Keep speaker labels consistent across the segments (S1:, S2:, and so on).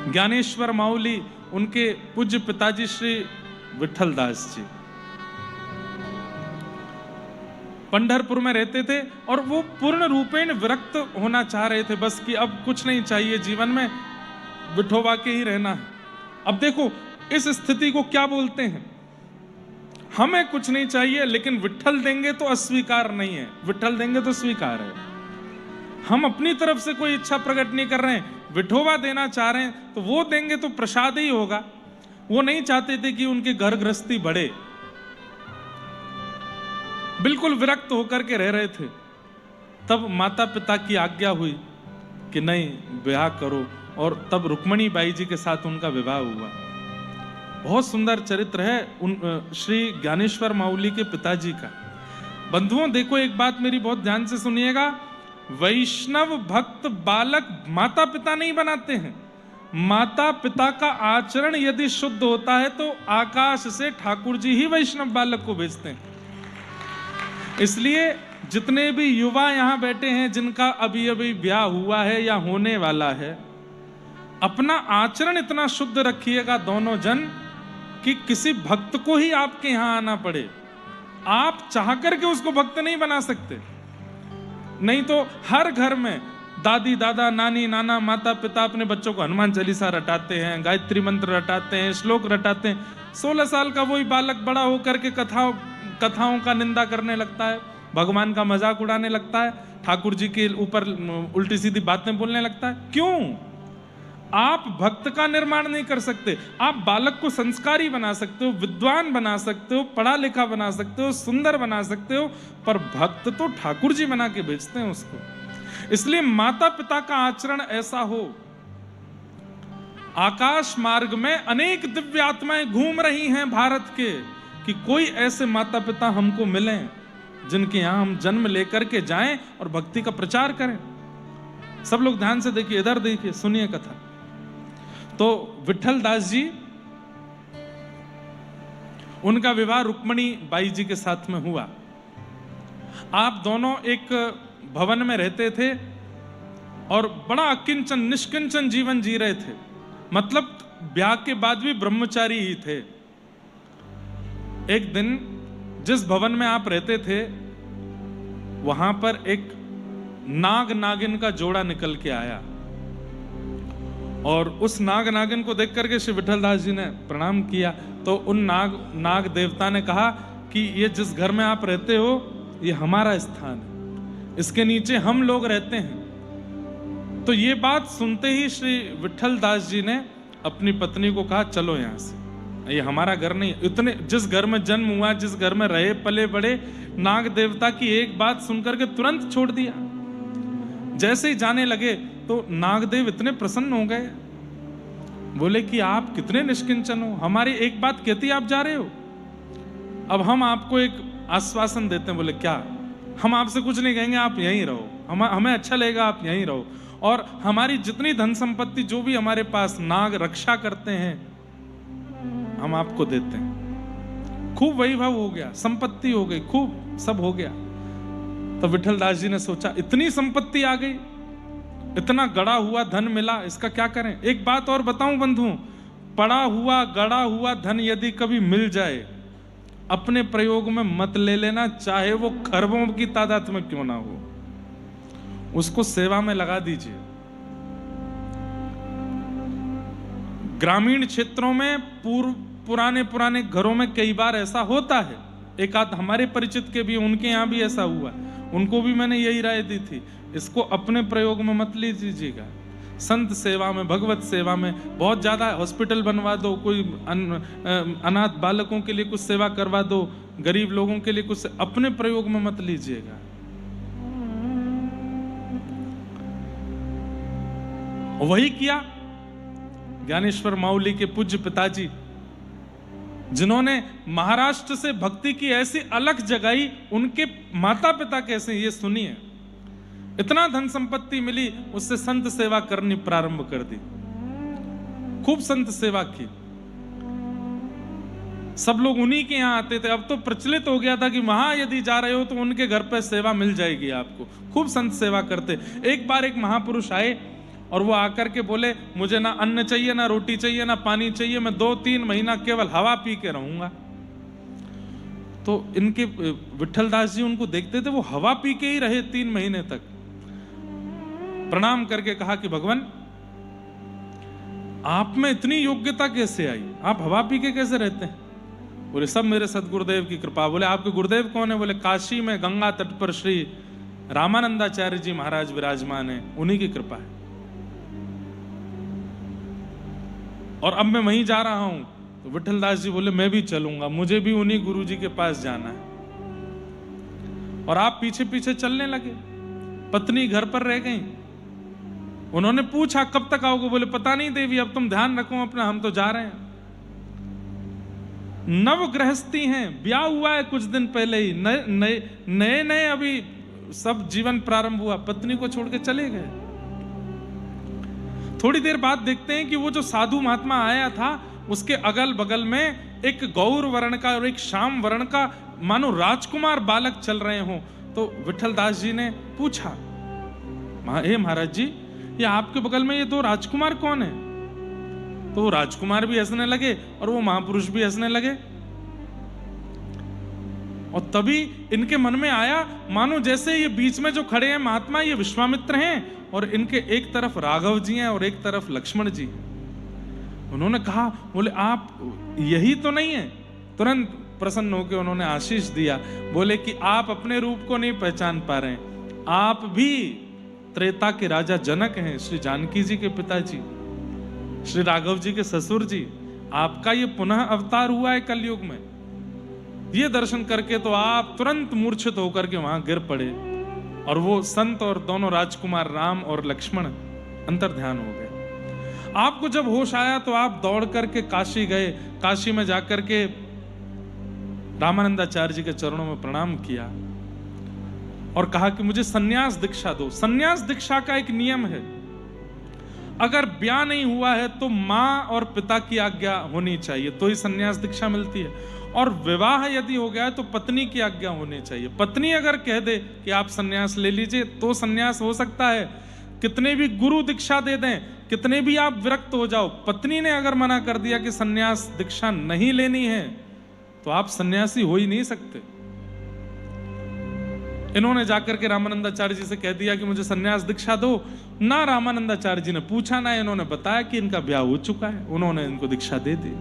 S1: ज्ञानेश्वर माउली, उनके पूज्य पिताजी श्री विठल दास जी पंढरपुर में रहते थे और वो पूर्ण रूपेण विरक्त होना चाह रहे थे, बस कि अब कुछ नहीं चाहिए जीवन में, विठोबा के ही रहना है। अब देखो इस स्थिति को क्या बोलते हैं, हमें कुछ नहीं चाहिए लेकिन विठल देंगे तो अस्वीकार नहीं है, विठल देंगे तो स्वीकार है। हम अपनी तरफ से कोई इच्छा प्रकट नहीं कर रहे हैं, विठोबा देना चाह रहे हैं तो वो देंगे तो प्रसाद ही होगा। वो नहीं चाहते थे कि उनके घर गृहस्थी बढ़े, बिल्कुल विरक्त होकर के रह रहे थे। तब माता पिता की आज्ञा हुई कि नहीं ब्याह करो, और तब रुक्मणी बाई जी के साथ उनका विवाह हुआ। बहुत सुंदर चरित्र है उन श्री ज्ञानेश्वर माउली के पिताजी का। बंधुओं देखो एक बात मेरी बहुत ध्यान से सुनिएगा, वैष्णव भक्त बालक माता पिता नहीं बनाते हैं, माता पिता का आचरण यदि शुद्ध होता है तो आकाश से ठाकुर जी ही वैष्णव बालक को भेजते हैं। इसलिए जितने भी युवा यहां बैठे हैं जिनका अभी अभी ब्याह हुआ है या होने वाला है, अपना आचरण इतना शुद्ध रखिएगा दोनों जन कि किसी भक्त को ही आपके यहां आना पड़े। आप चाह करके उसको भक्त नहीं बना सकते, नहीं तो हर घर में दादी दादा नानी नाना माता पिता अपने बच्चों को हनुमान चालीसा रटाते हैं, गायत्री मंत्र रटाते हैं, श्लोक रटाते हैं। 16 साल का वही बालक बड़ा होकर के कथाओं का निंदा करने लगता है, भगवान का मजाक उड़ाने लगता है, ठाकुर जी के ऊपर उल्टी सीधी बातें बोलने लगता है। क्यों? आप भक्त का निर्माण नहीं कर सकते। आप बालक को संस्कारी बना सकते हो, विद्वान बना सकते हो, पढ़ा लिखा बना सकते हो, सुंदर बना सकते हो, पर भक्त तो ठाकुर जी बना के भेजते हैं उसको। इसलिए माता पिता का आचरण ऐसा हो। आकाश मार्ग में अनेक दिव्य आत्माएं घूम रही हैं भारत के, कि कोई ऐसे माता पिता हमको मिलें जिनके यहां हम जन्म लेकर के जाएं और भक्ति का प्रचार करें। सब लोग ध्यान से देखिए, इधर देखिए, सुनिए कथा। तो विठल दास जी, उनका विवाह रुक्मणी बाई जी के साथ में हुआ। आप दोनों एक भवन में रहते थे और बड़ा अकिंचन निष्किंचन जीवन जी रहे थे, मतलब ब्याह के बाद भी ब्रह्मचारी ही थे। एक दिन जिस भवन में आप रहते थे वहां पर एक नाग नागिन का जोड़ा निकल के आया, और उस नाग नागिन को देख करके श्री विठल दास जी ने प्रणाम किया। तो उन नाग देवता ने कहा कि ये जिस घर में आप रहते हो ये हमारा स्थान है, इसके नीचे हम लोग रहते हैं। तो ये बात सुनते ही श्री विठल दास जी ने अपनी पत्नी को कहा चलो यहां से, ये हमारा घर नहीं। इतने जिस घर में जन्म हुआ, जिस घर में रहे पले बड़े, नाग देवता की एक बात सुनकर के तुरंत छोड़ दिया। जैसे ही जाने लगे तो नागदेव इतने प्रसन्न हो गए, बोले कि आप कितने निष्किंचन हो, हमारी एक बात कहती आप जा रहे हो। अब हम आपको एक आश्वासन देते हैं। बोले क्या? हम आपसे कुछ नहीं कहेंगे, आप यहीं रहो, हमें अच्छा लगेगा आप यहीं रहो, और हमारी जितनी धन संपत्ति जो भी हमारे पास नाग रक्षा करते हैं हम आपको देते हैं। खूब वैभव हो गया, संपत्ति हो गई, खूब सब हो गया। तो विठल दास जी ने सोचा इतनी संपत्ति आ गई, इतना गड़ा हुआ धन मिला, इसका क्या करें। एक बात और बताऊं बंधुओं, पड़ा हुआ गड़ा हुआ धन यदि कभी मिल जाए, अपने प्रयोग में मत ले लेना, चाहे वो खरबों की तादाद में क्यों ना हो, उसको सेवा में लगा दीजिए। ग्रामीण क्षेत्रों में पुराने घरों में कई बार ऐसा होता है, एक आध हमारे परिचित के भी, उनके यहाँ भी ऐसा हुआ, उनको भी मैंने यही राय दी थी, इसको अपने प्रयोग में मत लीजिएगा। संत सेवा में, भगवत सेवा में बहुत ज्यादा हॉस्पिटल बनवा दो, कोई अनाथ बालकों के लिए कुछ सेवा करवा दो, गरीब लोगों के लिए कुछ, अपने प्रयोग में मत लीजिएगा। वही किया ज्ञानेश्वर माउली के पूज्य पिताजी, जिन्होंने महाराष्ट्र से भक्ति की ऐसी अलख जगाई। उनके माता पिता कैसे, ये सुनिए, इतना धन संपत्ति मिली, उससे संत सेवा करनी प्रारंभ कर दी, खूब संत सेवा की। सब लोग उन्हीं के यहां आते थे। अब तो प्रचलित हो गया था कि वहां यदि जा रहे हो तो उनके घर पे सेवा मिल जाएगी आपको, खूब संत सेवा करते। एक बार एक महापुरुष आए और वो आकर के बोले मुझे ना अन्न चाहिए, ना रोटी चाहिए, ना पानी चाहिए, मैं 2-3 महीना केवल हवा पी के रहूंगा। तो इनके विठलदास जी उनको देखते थे, वो हवा पी के ही रहे 3 महीने तक। प्रणाम करके कहा कि भगवान आप में इतनी योग्यता कैसे आई, आप हवा पी के कैसे रहते हैं? बोले सब मेरे सदगुरुदेव की कृपा। बोले आपके गुरुदेव कौन है? बोले काशी में गंगा तट पर श्री रामानंदाचार्य जी महाराज विराजमान है, उन्हीं की कृपा है। और अब मैं वहीं जा रहा हूं। तो विठलदास जी बोले मैं भी चलूंगा, मुझे भी उन्हीं गुरु जी के पास जाना है। और आप पीछे पीछे चलने लगे। पत्नी घर पर रह गई। उन्होंने पूछा कब तक आओगे? बोले पता नहीं देवी, अब तुम ध्यान रखो अपना, हम तो जा रहे हैं। नव गृहस्थी हैं, ब्याह हुआ है कुछ दिन पहले ही, नए नए अभी सब जीवन प्रारंभ हुआ, पत्नी को छोड़ के चले गए। थोड़ी देर बाद देखते हैं कि वो जो साधु महात्मा आया था उसके अगल बगल में एक गौर वर्ण का और एक श्याम वर्ण का मानो राजकुमार बालक चल रहे हो। तो विठलदास जी ने पूछा हे महाराज जी, ये आपके बगल में ये 2 राजकुमार कौन है? तो वो राजकुमार भी हंसने लगे और वो महापुरुष भी हंसने लगे। और तभी इनके मन में आया मानो जैसे ये बीच में जो खड़े हैं महात्मा, ये विश्वामित्र हैं और इनके एक तरफ राघव जी हैं और एक तरफ लक्ष्मण जी। उन्होंने कहा, बोले आप यही तो नहीं है? तुरंत प्रसन्न होकर उन्होंने आशीष दिया। बोले कि आप अपने रूप को नहीं पहचान पा रहे हैं, आप भी त्रेता के राजा जनक हैं, श्री जानकी जी के पिताजी, श्री राघव जी के ससुर जी। आपका ये पुनः अवतार हुआ है कलयुग में। ये दर्शन करके तो आप तुरंत मूर्छित होकर के वहां गिर पड़े और वो संत और दोनों राजकुमार राम और लक्ष्मण अंतर्ध्यान हो गए। आपको जब होश आया तो आप दौड़ करके काशी गए। काशी में जाकर के रामानंदाचार्य जी के चरणों में प्रणाम किया और कहा कि मुझे सन्यास दीक्षा दो। सन्यास दीक्षा का एक नियम है, अगर ब्याह नहीं हुआ है तो मां और पिता की आज्ञा होनी चाहिए तो ही सन्यास दीक्षा मिलती है, और विवाह यदि हो गया है तो पत्नी की आज्ञा होनी चाहिए। पत्नी अगर कह दे कि आप सन्यास ले लीजिए तो सन्यास हो सकता है। कितने भी गुरु दीक्षा दे दें, कितने भी आप विरक्त हो जाओ, पत्नी ने अगर मना कर दिया कि सन्यास दीक्षा नहीं लेनी है तो आप सन्यासी हो ही नहीं सकते। इन्होंने जाकर के रामानंदाचार्य जी से कह दिया कि मुझे सन्यास दीक्षा दो। ना रामानंदाचार्य जी ने पूछा, ना इन्होंने बताया कि इनका ब्याह हो चुका है, उन्होंने इनको दीक्षा दे दी।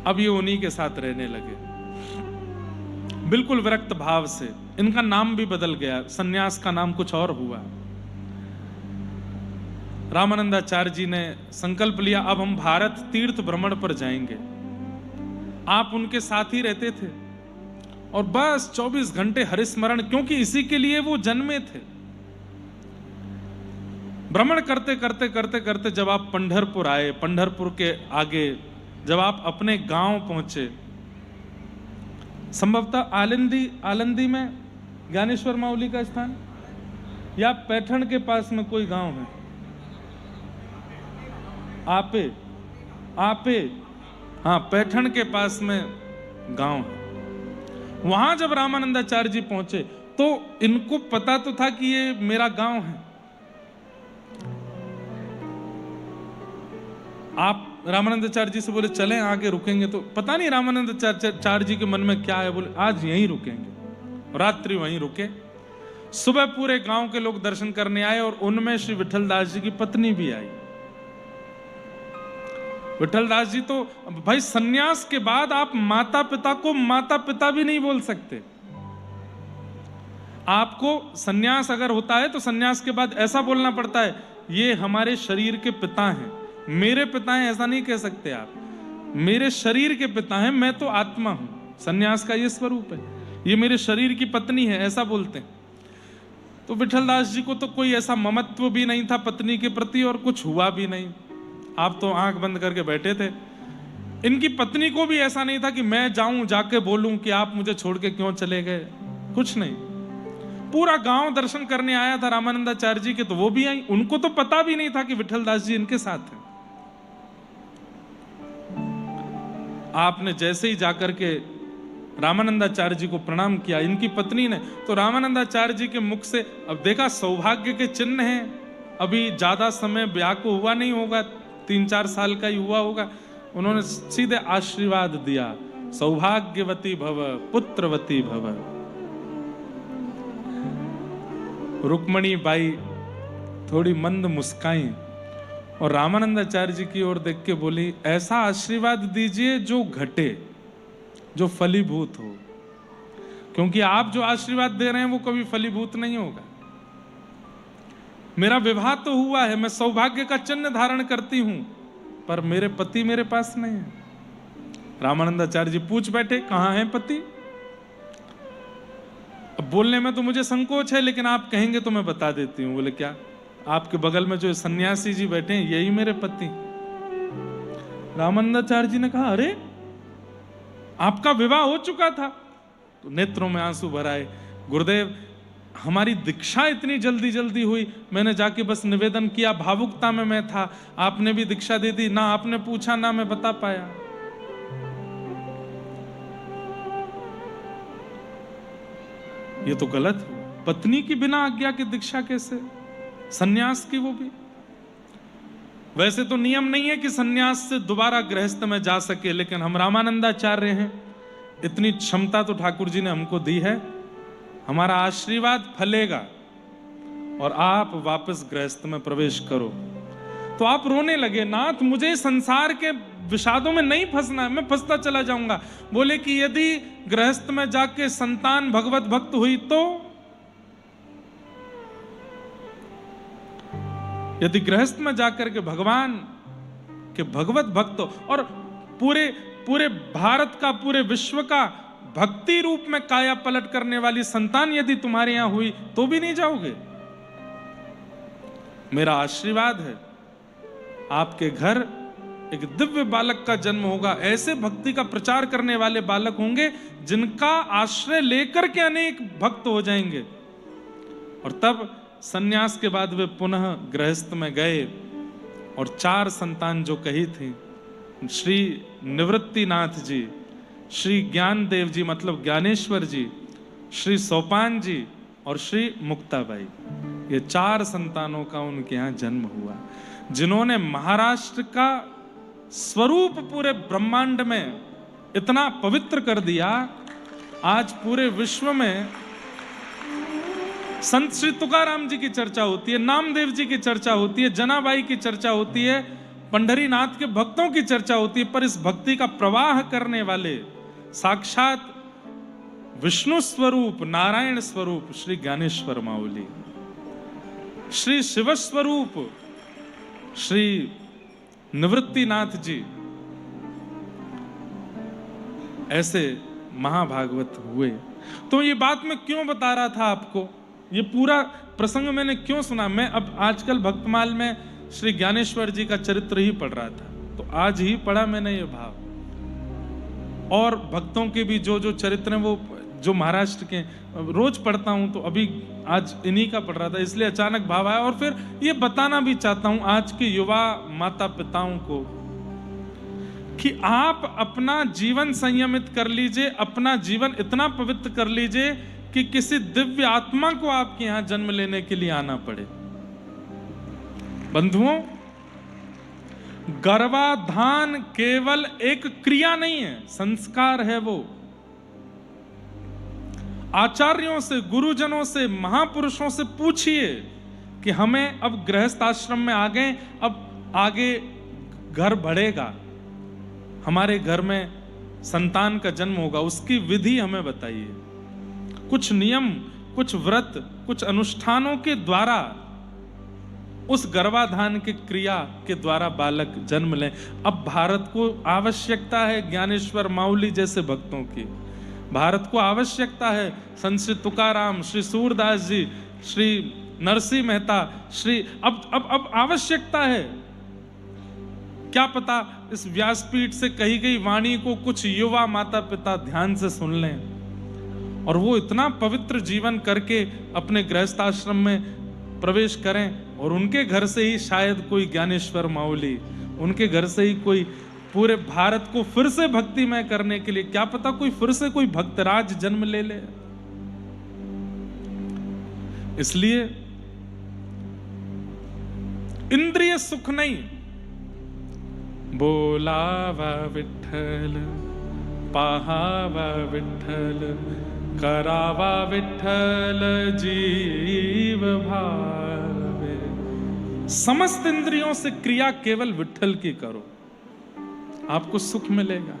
S1: अब ये उन्हीं के साथ रहने लगे बिल्कुल विरक्त भाव से। इनका नाम भी बदल गया, सन्यास का नाम कुछ और हुआ। रामानंदाचार्य जी ने संकल्प लिया अब हम भारत तीर्थ भ्रमण पर जाएंगे। आप उनके साथ ही रहते थे और बस 24 घंटे हरिस्मरण, क्योंकि इसी के लिए वो जन्मे थे। भ्रमण करते करते करते करते जब आप पंढरपुर आए, पंढरपुर के आगे जब आप अपने गांव पहुंचे, संभवतः आलंदी में ज्ञानेश्वर माउली का स्थान या पैठण के पास में कोई गांव है, आपे हाँ, पैठण के पास में गांव है। वहां जब रामानंदाचार्य जी पहुंचे तो इनको पता तो था कि ये मेरा गांव है। आप रामानंदाचार्य जी से बोले चलें आगे रुकेंगे, तो पता नहीं रामानंदाचार्य जी के मन में क्या है, बोले आज यहीं रुकेंगे। रात्रि वहीं रुके। सुबह पूरे गांव के लोग दर्शन करने आए और उनमें श्री विठलदास जी की पत्नी भी आई। विठलदास जी तो भाई सन्यास के बाद आप माता पिता को माता पिता भी नहीं बोल सकते। आपको सन्यास अगर होता है तो सन्यास के बाद ऐसा बोलना पड़ता है, ये हमारे शरीर के पिता हैं, मेरे पिता हैं, ऐसा नहीं कह सकते आप। मेरे शरीर के पिता हैं, मैं तो आत्मा हूं। सन्यास का ये स्वरूप है, ये मेरे शरीर की पत्नी है, ऐसा बोलते हैं। तो विठलदास जी को तो कोई ऐसा ममत्व भी नहीं था पत्नी के प्रति और कुछ हुआ भी नहीं। आप तो आंख बंद करके बैठे थे। इनकी पत्नी को भी ऐसा नहीं था कि मैं जाऊं जाके बोलूं कि आप मुझे छोड़ के क्यों चले गए, कुछ नहीं। पूरा गांव दर्शन करने आया था रामानंदाचार्य जी के, तो वो भी आई। उनको तो पता भी नहीं था कि विठलदास जी इनके साथ हैं। आपने जैसे ही जाकर के रामानंदाचार्य जी को प्रणाम किया, इनकी पत्नी ने, तो रामानंदाचार्य जी के मुख से अब देखा सौभाग्य के चिन्ह हैं। अभी ज्यादा समय ब्याह को हुआ नहीं होगा, 3-4 साल का ही हुआ होगा। उन्होंने सीधे आशीर्वाद दिया, सौभाग्यवती भव, पुत्रवती भव। रुक्मणी बाई थोड़ी मंद मुस्काई और रामानंदाचार्य जी की ओर देख के बोली, ऐसा आशीर्वाद दीजिए जो घटे, जो फलीभूत हो, क्योंकि आप जो आशीर्वाद दे रहे हैं वो कभी फलीभूत नहीं होगा। मेरा विवाह तो हुआ है, मैं सौभाग्य का चिन्ह धारण करती हूं, पर मेरे पति मेरे पास नहीं है। रामानंदाचार्य जी पूछ बैठे, कहां है पति? अब बोलने में तो मुझे संकोच है, लेकिन आप कहेंगे तो मैं बता देती हूं। बोले क्या? आपके बगल में जो सन्यासी जी बैठे हैं यही मेरे पति। रामानंदाचार्य जी ने कहा, अरे आपका विवाह हो चुका था? तो नेत्रों में आंसू भर आए। गुरुदेव, हमारी दीक्षा इतनी जल्दी जल्दी हुई, मैंने जाके बस निवेदन किया, भावुकता में मैं था, आपने भी दीक्षा दे दी, ना आपने पूछा ना मैं बता पाया। ये तो गलत हुआ। पत्नी की बिना आज्ञा की दीक्षा कैसे? सन्यास की वो भी। वैसे तो नियम नहीं है कि सन्यास से दोबारा गृहस्थ में जा सके, लेकिन हम रामानंदाचार्य हैं, इतनी क्षमता तो ठाकुर जी ने हमको दी है, हमारा आशीर्वाद फलेगा और आप वापस गृहस्थ में प्रवेश करो। तो आप रोने लगे, नाथ मुझे संसार के विषादों में नहीं फंसना है, मैं फंसता चला जाऊंगा। बोले कि यदि गृहस्थ में जाके संतान भगवत भक्त हुई तो, यदि गृहस्थ में जाकर के भगवान के भगवत भक्त और पूरे पूरे भारत का, पूरे विश्व का भक्ति रूप में काया पलट करने वाली संतान यदि तुम्हारे यहां हुई तो भी नहीं जाओगे? मेरा आशीर्वाद है, आपके घर एक दिव्य बालक का जन्म होगा। ऐसे भक्ति का प्रचार करने वाले बालक होंगे जिनका आश्रय लेकर के अनेक भक्त हो जाएंगे। और तब सन्यास के बाद वे पुनः गृहस्थ में गए और 4 संतान जो कही थी, श्री निवृत्तिनाथ जी, श्री ज्ञानदेव जी मतलब ज्ञानेश्वर जी, श्री सोपान जी और श्री मुक्ताबाई, ये 4 संतानों का उनके यहाँ जन्म हुआ, जिन्होंने महाराष्ट्र का स्वरूप पूरे ब्रह्मांड में इतना पवित्र कर दिया। आज पूरे विश्व में संत श्री तुकाराम जी की चर्चा होती है, नामदेव जी की चर्चा होती है, जनाबाई की चर्चा होती है, पंढरीनाथ के भक्तों की चर्चा होती है, पर इस भक्ति का प्रवाह करने वाले साक्षात विष्णु स्वरूप, नारायण स्वरूप श्री ज्ञानेश्वर माऊली, श्री शिव स्वरूप श्री निवृत्तिनाथ जी, ऐसे महाभागवत हुए। तो ये बात मैं क्यों बता रहा था आपको, ये पूरा प्रसंग मैंने क्यों सुना? मैं अब आजकल भक्तमाल में श्री ज्ञानेश्वर जी का चरित्र ही पढ़ रहा था, तो आज ही पढ़ा मैंने ये भाव। और भक्तों के भी जो जो चरित्र हैं वो जो महाराष्ट्र के रोज पढ़ता हूं, तो अभी आज इन्हीं का पढ़ रहा था, इसलिए अचानक भाव आया। और फिर ये बताना भी चाहता हूं आज के युवा माता पिताओं को कि आप अपना जीवन संयमित कर लीजिए, अपना जीवन इतना पवित्र कर लीजिए कि किसी दिव्य आत्मा को आपके यहां जन्म लेने के लिए आना पड़े। बंधुओं, गर्भाधान केवल एक क्रिया नहीं है, संस्कार है। वो आचार्यों से, गुरुजनों से, महापुरुषों से पूछिए कि हमें अब गृहस्थ आश्रम में आ गए, अब आगे घर बढ़ेगा, हमारे घर में संतान का जन्म होगा, उसकी विधि हमें बताइए। कुछ नियम, कुछ व्रत, कुछ अनुष्ठानों के द्वारा उस गर्भाधान की क्रिया के द्वारा बालक जन्म लें। अब भारत को आवश्यकता है ज्ञानेश्वर माऊली जैसे भक्तों की, भारत को आवश्यकता है संत श्री तुकाराम, श्री सूरदास जी, श्री नरसिंह मेहता, श्री अब आवश्यकता है। क्या पता इस व्यासपीठ से कही गई वाणी को कुछ युवा माता पिता ध्यान से सुन लें और वो इतना पवित्र जीवन करके अपने गृहस्थाश्रम में प्रवेश करें, और उनके घर से ही शायद कोई ज्ञानेश्वर माऊली, उनके घर से ही कोई पूरे भारत को फिर से भक्तिमय करने के लिए, क्या पता कोई फिर से कोई भक्तराज जन्म ले ले। इसलिए इंद्रिय सुख नहीं। बोलावा विठ्ठल, पाहावा विठ्ठल, करावा विठ्ठल जीव भावे। समस्त इंद्रियों से क्रिया केवल विठ्ठल की करो, आपको सुख मिलेगा।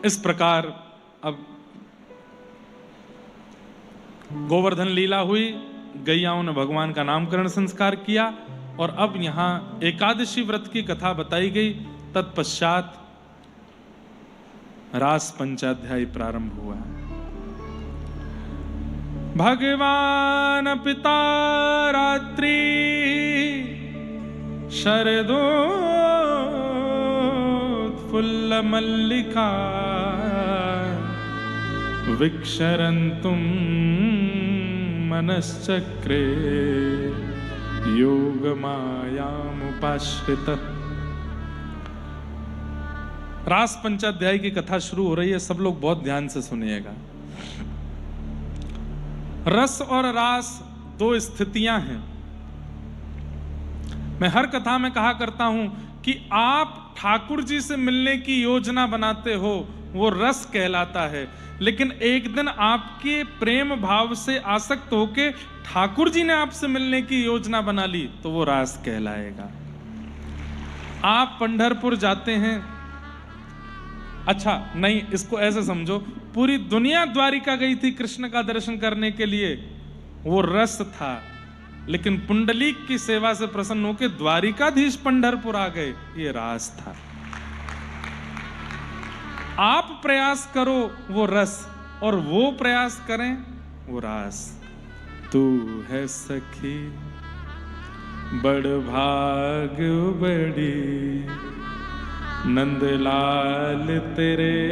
S1: इस प्रकार अब गोवर्धन लीला हुई, गैयाओं ने भगवान का नामकरण संस्कार किया, और अब यहां एकादशी व्रत की कथा बताई गई। तत्पश्चात रास पंचाध्याय प्रारंभ हुआ। भगवान पिता रात्रि शरदोत्फुल्ल मल्लिका विक्षरन्तुं मनश्चक्रे योगमायामुपाश्रितः। रास पंचाध्याय की कथा शुरू हो रही है, सब लोग बहुत ध्यान से सुनिएगा। रस और रास दो स्थितियां हैं। मैं हर कथा में कहा करता हूं कि आप ठाकुर जी से मिलने की योजना बनाते हो, वो रस कहलाता है। लेकिन एक दिन आपके प्रेम भाव से आसक्त होके ठाकुर जी ने आपसे मिलने की योजना बना ली, तो वो रास कहलाएगा। आप पंढरपुर जाते हैं, अच्छा नहीं, इसको ऐसे समझो, पूरी दुनिया द्वारिका गई थी कृष्ण का दर्शन करने के लिए, वो रस था। लेकिन पुंडलीक की सेवा से प्रसन्न होकर द्वारिकाधीश पंढरपुर आ गए, ये रास था। आप प्रयास करो वो रस, और वो प्रयास करें वो रास। तू है सखी बड़ भाग बड़ी, नंदलाल तेरे